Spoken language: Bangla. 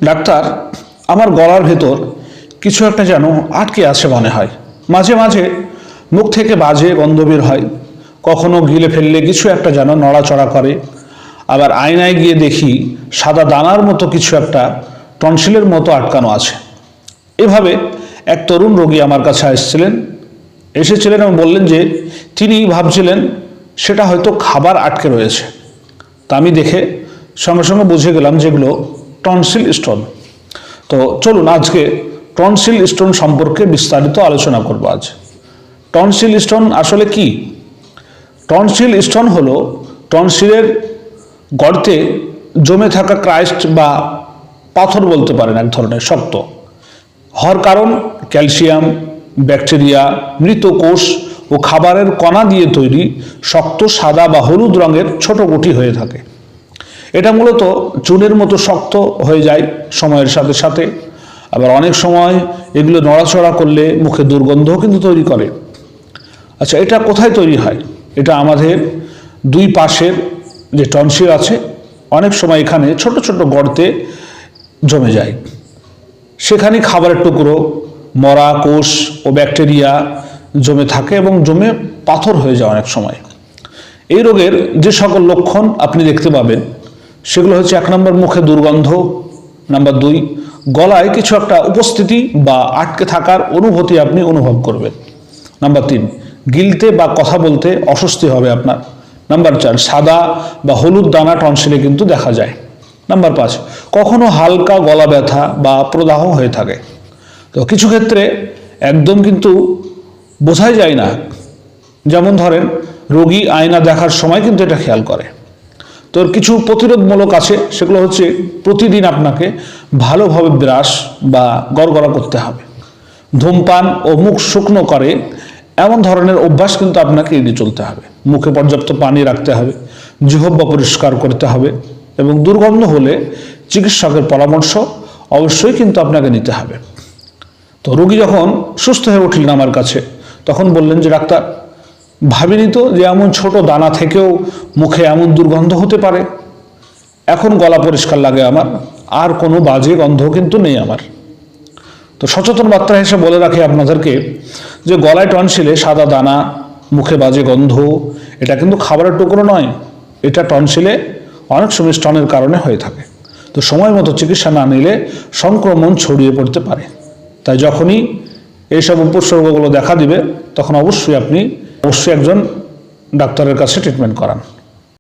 ডাক্তার, আমার গলার ভেতর কিছু একটা যেন আটকে আছে মনে হয়। মাঝে মাঝে মুখ থেকে বাজে গন্ধ বের হয়, কখনো গিলে ফেললে কিছু একটা যেন নড়াচড়া করে, আবার আয়নায় গিয়ে দেখি সাদা দানার মতো কিছু একটা টনসিলের মতো আটকানো আছে। এভাবে এক তরুণ রোগী আমার কাছে এসেছিলেন এবং বললেন যে তিনি ভাবছিলেন সেটা হয়তো খাবার আটকে রয়েছে। তা আমি দেখে সঙ্গে সঙ্গে বুঝে গেলাম যেগুলো টনসিল স্টোন। তো চলুন আজকে টনসিল স্টোন সম্পর্কে বিস্তারিত আলোচনা করব। আজ টনসিল স্টোন আসলে কি? টনসিল স্টোন হলো টনসিলের গর্তে জমে থাকা ক্রাইস্ট বা পাথর বলতে পারেন, এক ধরনের শক্ত হওয়ার কারণ ক্যালসিয়াম, ব্যাকটেরিয়া, মৃত কোষ ও খাবারের কণা দিয়ে তৈরি শক্ত সাদা বা হলুদ রঙের ছোট গুটি হয়ে থাকে। এটা মূলত চুনের মতো শক্ত হয়ে যায় সময়ের সাথে সাথে। আবার অনেক সময় এগুলো নড়াচড়া করলে মুখে দুর্গন্ধও কিন্তু তৈরি করে। আচ্ছা, এটা কোথায় তৈরি হয়? এটা আমাদের দুই পাশের যে টনসিল আছে, অনেক সময় এখানে ছোট ছোট গর্তে জমে যায়। সেখানে খাবারের টুকরো, মরা কোষ ও ব্যাকটেরিয়া জমে থাকে এবং জমে পাথর হয়ে যায় অনেক সময়। এই রোগের যে সকল লক্ষণ আপনি দেখতে পাবেন সেগুলো হচ্ছে: 1 নম্বর, মুখে দুর্গন্ধ। নাম্বার 2, গলায় কিছু একটা উপস্থিতি বা আটকে থাকার অনুভূতি আপনি অনুভব করবেন। নাম্বার 3, গিলতে বা কথা বলতে অস্বস্তি হবে আপনার। নাম্বার 4, সাদা বা হলুদ দানা টনসিলে কিন্তু দেখা যায়। নাম্বার 5, কখনো হালকা গলা ব্যথা বা প্রদাহ হয়ে থাকে। তো কিছু ক্ষেত্রে একদম কিন্তু বোঝাই যায় না, যেমন ধরেন রোগী আয়না দেখার সময় কিন্তু এটা খেয়াল করে। তো কিছু প্রতিরোধমূলক আছে, সেগুলো হচ্ছে প্রতিদিন আপনাকে ভালোভাবে ব্রাশ বা গড়গড়া করতে হবে। ধূমপান ও মুখ শুকনো করে এমন ধরনের অভ্যাস কিন্তু আপনাকে এড়িয়ে চলতে হবে। মুখে পর্যাপ্ত পানি রাখতে হবে, জিহ্বা পরিষ্কার করতে হবে এবং দুর্গন্ধ হলে চিকিৎসকের পরামর্শ অবশ্যই কিন্তু আপনাকে নিতে হবে। তো রোগী যখন সুস্থ হয়ে উঠলেন আমার কাছে, তখন বললেন যে ডাক্তার, ভাবিনি তো যে এমন ছোট দানা থেকেও মুখে এমন দুর্গন্ধ হতে পারে। এখন গলা পরিষ্কার লাগে আমার, আর কোনো বাজে গন্ধ কিন্তু নেই আমার। তো সচেতন বার্তা হিসেবে বলে রাখি আপনাদেরকে যে গলায় টনসিলে সাদা দানা, মুখে বাজে গন্ধ, এটা কিন্তু খাবারের টুকরো নয়, এটা টনসিলে অনেক সময় স্টোনের কারণে হয়ে থাকে। তো সময় মতো চিকিৎসা না নিলে সংক্রমণ ছড়িয়ে পড়তে পারে। তাই যখনই এইসব উপসর্গগুলো দেখা দিবে তখন অবশ্যই একজন ডাক্তারের কাছে ট্রিটমেন্ট করান।